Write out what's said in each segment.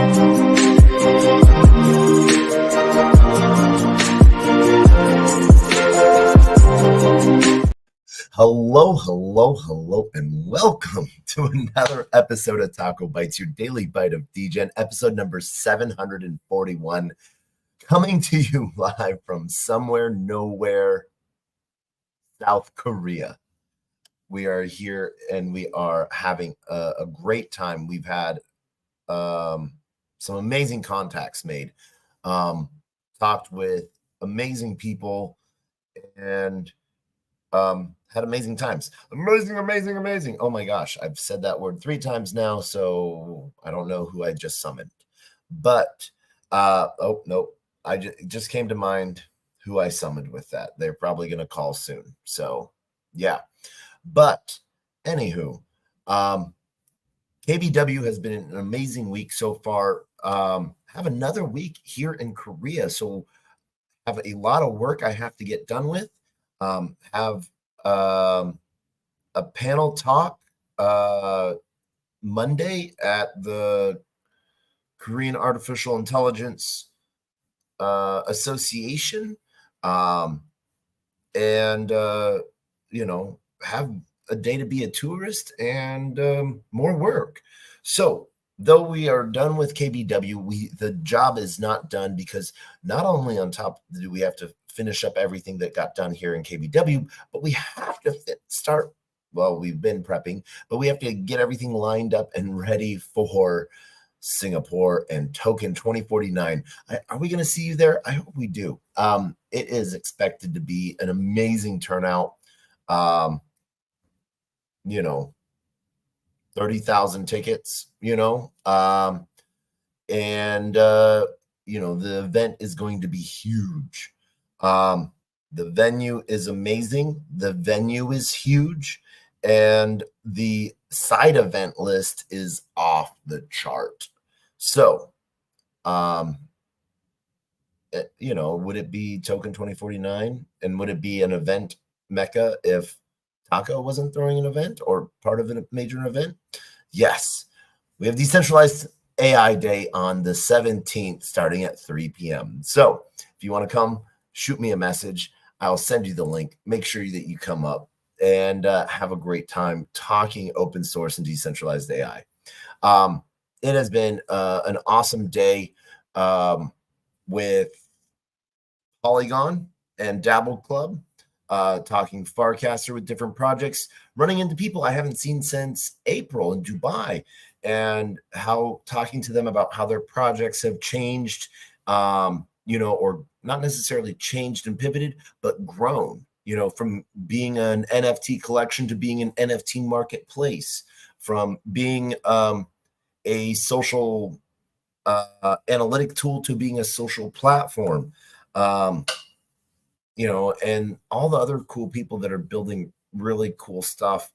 Hello, and welcome to another episode of TacoBytes, your Daily Bite of Degen, episode number 741, coming to you live from somewhere, nowhere, South Korea. We are here and we are having a great time. We've had some amazing contacts made, talked with amazing people, and had amazing times. Amazing. Oh my gosh, I've said that word 3 times now, so I don't know who I just summoned. But oh no, it just came to mind who I summoned with that. They're probably going to call soon. So yeah. But anywho, KBW has been an amazing week so far. Have another week here in Korea, so have a lot of work I have to get done with. Have a panel talk Monday at the Korean Artificial Intelligence Association, and have a day to be a tourist and more work. So though we are done with KBW, the job is not done, because not only on top do we have to finish up everything that got done here in KBW, but we have to start, well, we've been prepping, but we have to get everything lined up and ready for Singapore and Token 2049. Are we going to see you there? I hope we do. It is expected to be an amazing turnout. 30,000 tickets, and the event is going to be huge. The venue is amazing. The venue is huge, and the side event list is off the chart. So, would it be Token 2049? And would it be an event mecca if Taco wasn't throwing an event or part of a major event? Yes. We have Decentralized AI Day on the 17th, starting at 3 p.m. So if you want to come, shoot me a message. I'll send you the link. Make sure that you come up and have a great time talking open source and decentralized AI. It has been an awesome day with Polygon and Dabble Club, talking Farcaster with different projects, running into people I haven't seen since April in Dubai, and talking to them about how their projects have changed, or not necessarily changed and pivoted, but grown, from being an NFT collection to being an NFT marketplace, from being a social analytic tool to being a social platform, and all the other cool people that are building really cool stuff.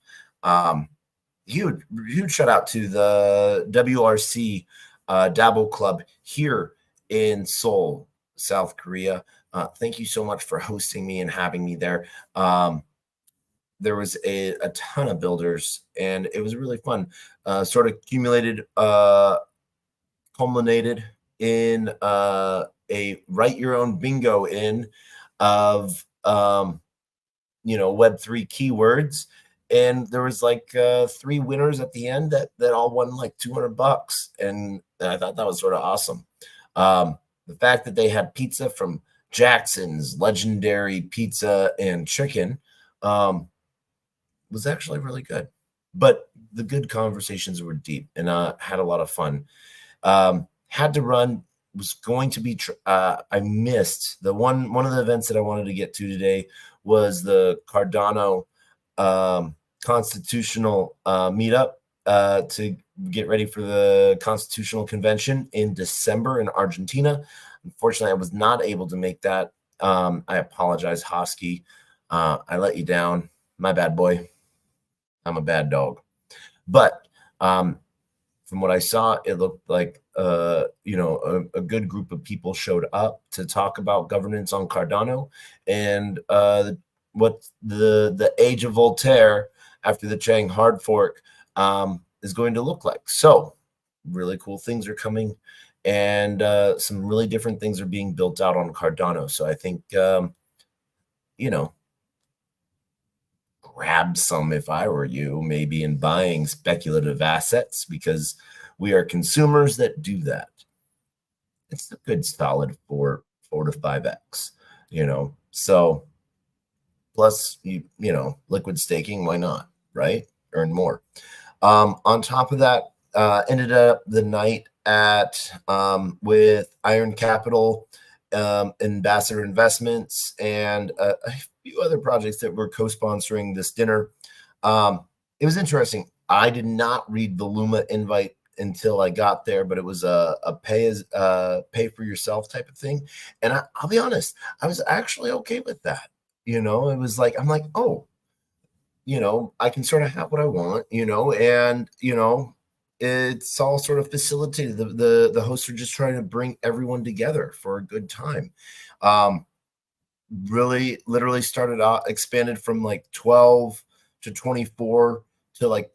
Huge shout out to the WRC Dabble Club here in Seoul, South Korea. Thank you so much for hosting me and having me there. There was a ton of builders, and it was really fun. Sort of culminated in a write your own bingo of Web3 keywords, and there was like 3 winners at the end that all won like $200, and I thought that was sort of awesome. The fact that they had pizza from Jackson's Legendary Pizza and Chicken was actually really good, but the good conversations were deep, and had a lot of fun. Had to run. Was going to be I missed the one of the events that I wanted to get to today was the Cardano constitutional meetup to get ready for the Constitutional Convention in December in Argentina. Unfortunately, I was not able to make that. I apologize, Hosky. I let you down. My bad, boy. I'm a bad dog. But from what I saw, it looked like a good group of people showed up to talk about governance on Cardano and what the age of Voltaire after the Chang hard fork is going to look like. So really cool things are coming, and some really different things are being built out on Cardano. So I think, you know, grab some if I were you, maybe in buying speculative assets, because we are consumers that do that. It's a good solid 4 to 5x, So plus liquid staking, why not, right? Earn more. On top of that, ended up the night at with Iron Capital, Ambassador Investments, and a few other projects that were co-sponsoring this dinner. It was interesting. I did not read the Luma invite until I got there, but it was a pay for yourself type of thing. And I'll be honest, I was actually okay with that. It was like, I'm like, oh, I can sort of have what I want, and it's all sort of facilitated. The hosts are just trying to bring everyone together for a good time. Really literally started out, expanded from like 12 to 24 to like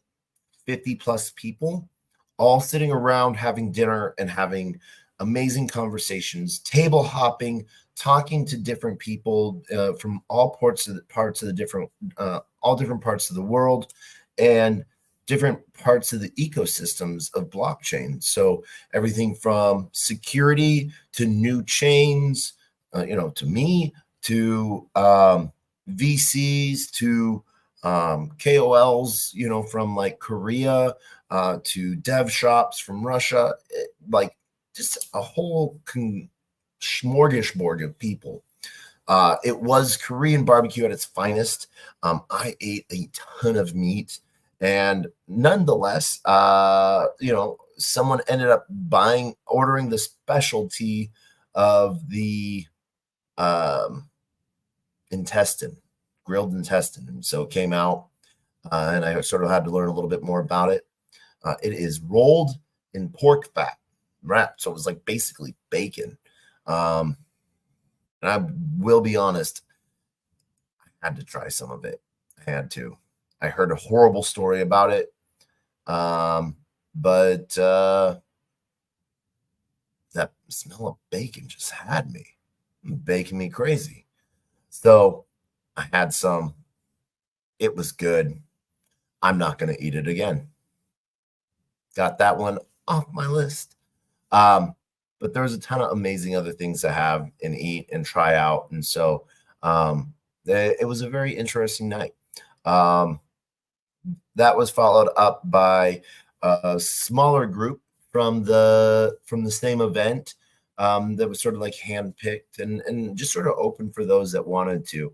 50 plus people, all sitting around having dinner and having amazing conversations, table hopping, talking to different people from all parts of the different all different parts of the world and different parts of the ecosystems of blockchain. So everything from security to new chains, to me, to VCs, to KOLs, from like Korea, to dev shops from Russia, like just a whole smorgasbord of people. It was Korean barbecue at its finest. I ate a ton of meat, and nonetheless, someone ended up ordering the specialty of the grilled intestine. And so it came out, and I sort of had to learn a little bit more about it. It is rolled in pork fat, wrapped. So it was like basically bacon. And I will be honest, I had to try some of it. I had to. I heard a horrible story about it. But that smell of bacon just had me, baking me crazy. So I had some. It was good. I'm not going to eat it again. Got that one off my list. But there's a ton of amazing other things to have and eat and try out. And so it was a very interesting night. That was followed up by a smaller group from the same event that was sort of like handpicked and just sort of open for those that wanted to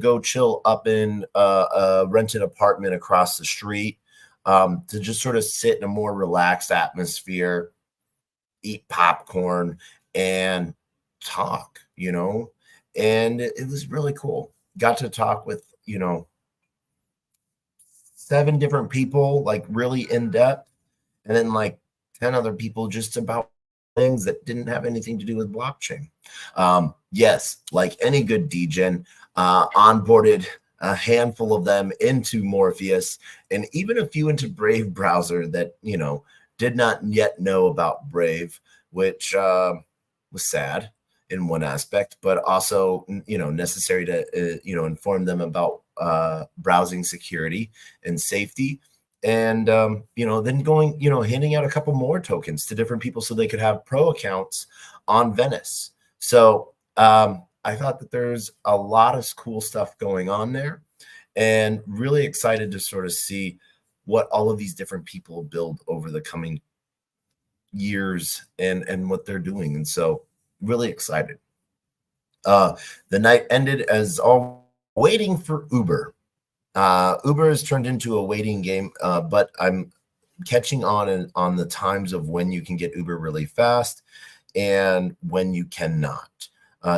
go chill up in a rented apartment across the street, to just sort of sit in a more relaxed atmosphere, eat popcorn and talk, and it was really cool. Got to talk with, 7 different people, like really in depth, and then like 10 other people just about things that didn't have anything to do with blockchain. Yes, like any good degen, onboarded a handful of them into Morpheus and even a few into Brave browser that, did not yet know about Brave, which was sad in one aspect, but also, necessary to, inform them about browsing security and safety. And, then going, handing out a couple more tokens to different people so they could have pro accounts on Venice. So I thought that there's a lot of cool stuff going on there, and really excited to sort of see what all of these different people build over the coming years and what they're doing. And so really excited. The night ended as all waiting for Uber. Uber has turned into a waiting game, but I'm catching on the times of when you can get Uber really fast and when you cannot.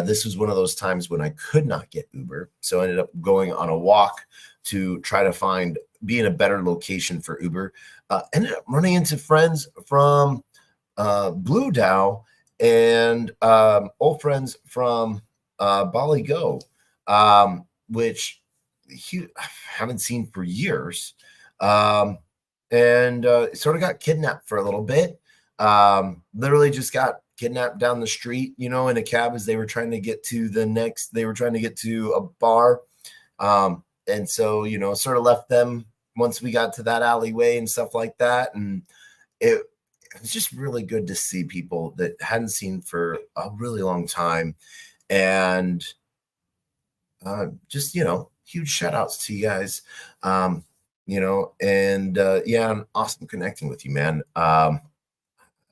This was one of those times when I could not get Uber, so I ended up going on a walk to try to be in a better location for Uber. Ended up running into friends from Blue DAO and old friends from Bali Go, which I haven't seen for years. and sort of got kidnapped for a little bit. Literally just got kidnapped down the street, in a cab as they were trying to get to a bar. And so, sort of left them once we got to that alleyway and stuff like that. And it was just really good to see people that hadn't seen for a really long time. And just, huge shout outs to you guys. And awesome connecting with you, man. I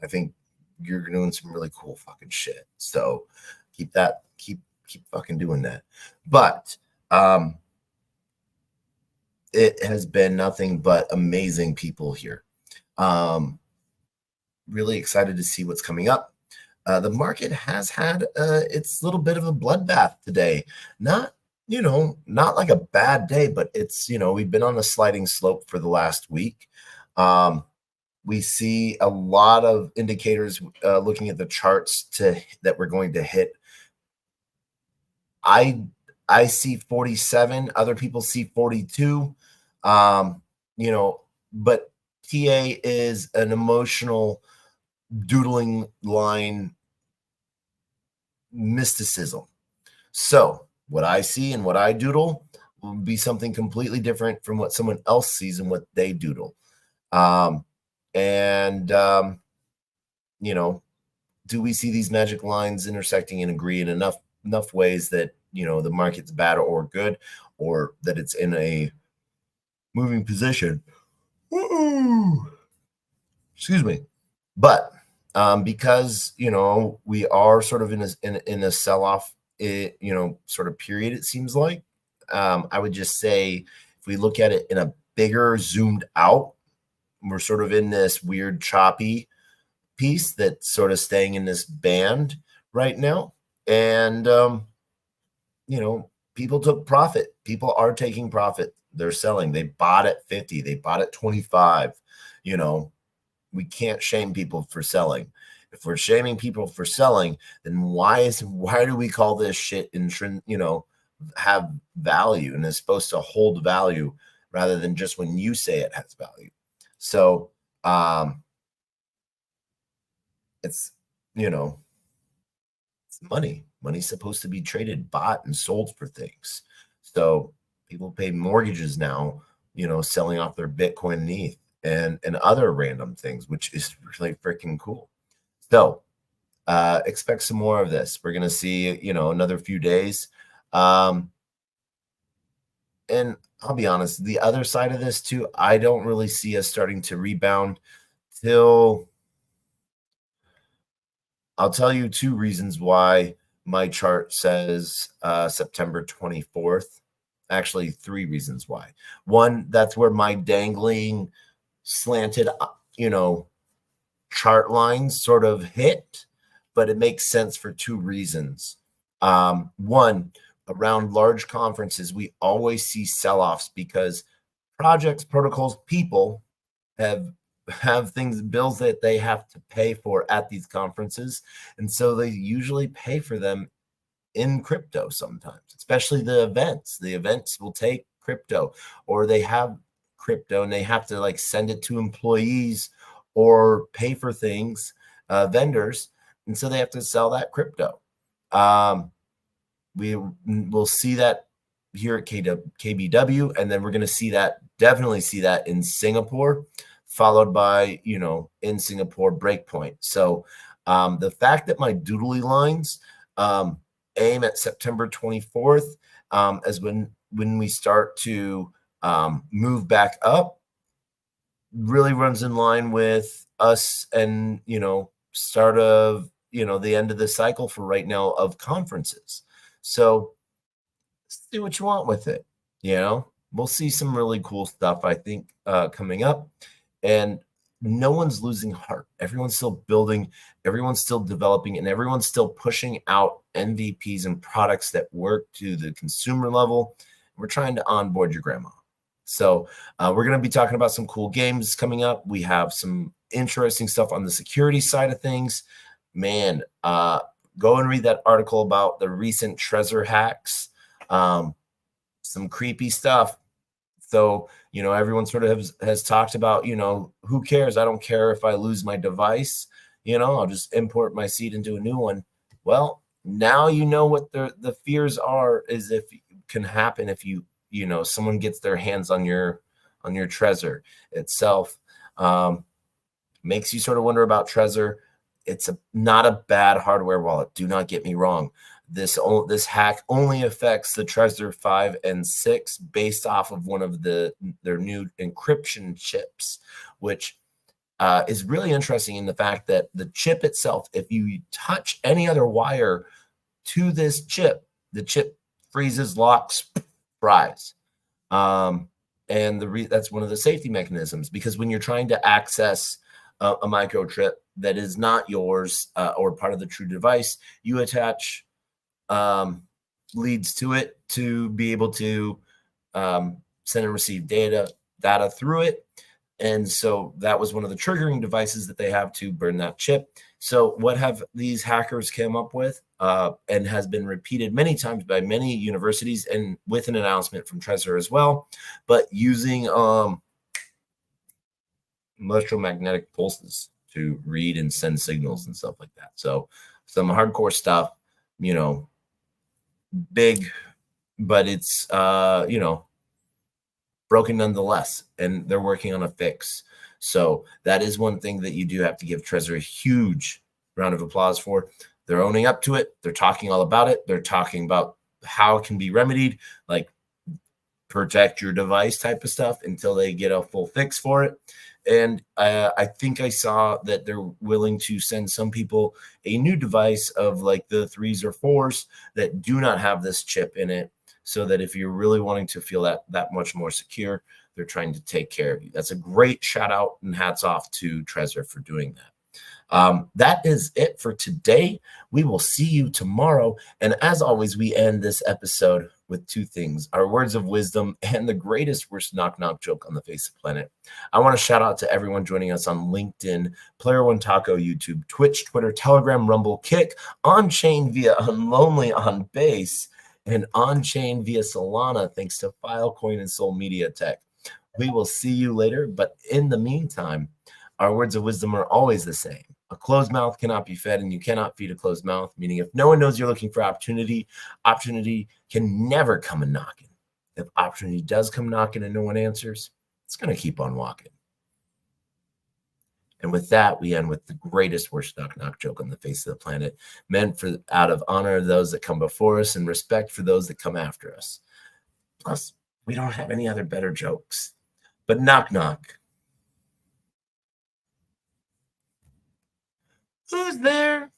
think you're doing some really cool fucking shit. So keep fucking doing that. But it has been nothing but amazing people here. Really excited to see what's coming up. The market has had its little bit of a bloodbath today. Not like a bad day, but it's, we've been on a sliding slope for the last week. We see a lot of indicators looking at the charts that we're going to hit. I see 47. Other people see 42. But TA is an emotional doodling line mysticism. So what I see and what I doodle will be something completely different from what someone else sees and what they doodle. Do we see these magic lines intersecting and agree in enough ways that, the market's bad or good, or that it's in a moving position? Excuse me. But because, we are sort of in a sell-off, sort of period, it seems like, I would just say if we look at it in a bigger zoomed out, we're sort of in this weird choppy piece that's sort of staying in this band right now. And, people took profit. People are taking profit. They're selling. They bought at 50. They bought at 25. We can't shame people for selling. If we're shaming people for selling, then why do we call this shit have value and is supposed to hold value rather than just when you say it has value? So it's it's money. Money's supposed to be traded, bought, and sold for things. So people pay mortgages now, selling off their Bitcoin and ETH and other random things, which is really freaking cool. So expect some more of this. We're going to see, another few days. And I'll be honest, the other side of this too, I don't really see us starting to rebound till, I'll tell you two reasons why my chart says September 24th. Actually, three reasons why. One, that's where my dangling slanted, chart lines sort of hit, but it makes sense for two reasons. One, around large conferences, we always see sell-offs because projects, protocols, people have things, bills that they have to pay for at these conferences. And so they usually pay for them in crypto sometimes, especially the events. The events will take crypto, or they have crypto and they have to send it to employees or pay for things, vendors. And so they have to sell that crypto. We will see that here at KBW, and then we're going to definitely see that in Singapore, followed by, in Singapore breakpoint. So the fact that my doodly lines aim at September 24th as when we start to move back up really runs in line with us and, start of, the end of the cycle for right now of conferences. So do what you want with it. We'll see some really cool stuff, I think, coming up. And no one's losing heart. Everyone's still building, everyone's still developing, and everyone's still pushing out MVPs and products that work to the consumer level. We're trying to onboard your grandma. So we're going to be talking about some cool games coming up. We have some interesting stuff on the security side of things. Man, go and read that article about the recent Trezor hacks. Some creepy stuff. So, everyone sort of has talked about, who cares? I don't care if I lose my device, I'll just import my seed into a new one. Well, now what the fears are is if can happen if someone gets their hands on your Trezor itself. Makes you sort of wonder about Trezor. It's not a bad hardware wallet. Do not get me wrong. This hack only affects the Trezor 5 and 6 based off of one of their new encryption chips, which is really interesting in the fact that the chip itself, if you touch any other wire to this chip, the chip freezes, locks, fries. And that's one of the safety mechanisms, because when you're trying to access a microchip that is not yours or part of the true device, you attach leads to it to be able to send and receive data through it. And so that was one of the triggering devices that they have to burn that chip. So what have these hackers come up with and has been repeated many times by many universities and with an announcement from Trezor as well, but using electromagnetic pulses to read and send signals and stuff like that. So some hardcore stuff, big, but it's, broken nonetheless, and they're working on a fix. So that is one thing that you do have to give Trezor a huge round of applause for. They're owning up to it. They're talking all about it. They're talking about how it can be remedied, like protect your device type of stuff until they get a full fix for it. And I think I saw that they're willing to send some people a new device of like the 3s or 4s that do not have this chip in it, so that if you're really wanting to feel that much more secure, they're trying to take care of you. That's a great shout out and hats off to Trezor for doing that. That is it for today. We will see you tomorrow. And as always, we end this episode with 2 things: our words of wisdom and the greatest worst knock joke on the face of the planet. I want to shout out to everyone joining us on LinkedIn, Player One Taco, YouTube, Twitch, Twitter, Telegram, Rumble, Kick, on chain via Unlonely on Base, and on-chain via Solana, thanks to Filecoin and Soul Media Tech. We will see you later, but in the meantime, our words of wisdom are always the same. A closed mouth cannot be fed, and you cannot feed a closed mouth, meaning if no one knows you're looking for opportunity can never come a knocking. If opportunity does come knocking and no one answers, it's going to keep on walking. And with that, we end with the greatest worst knock joke on the face of the planet, meant for out of honor of those that come before us and respect for those that come after us. Plus, we don't have any other better jokes. But knock. Who's there?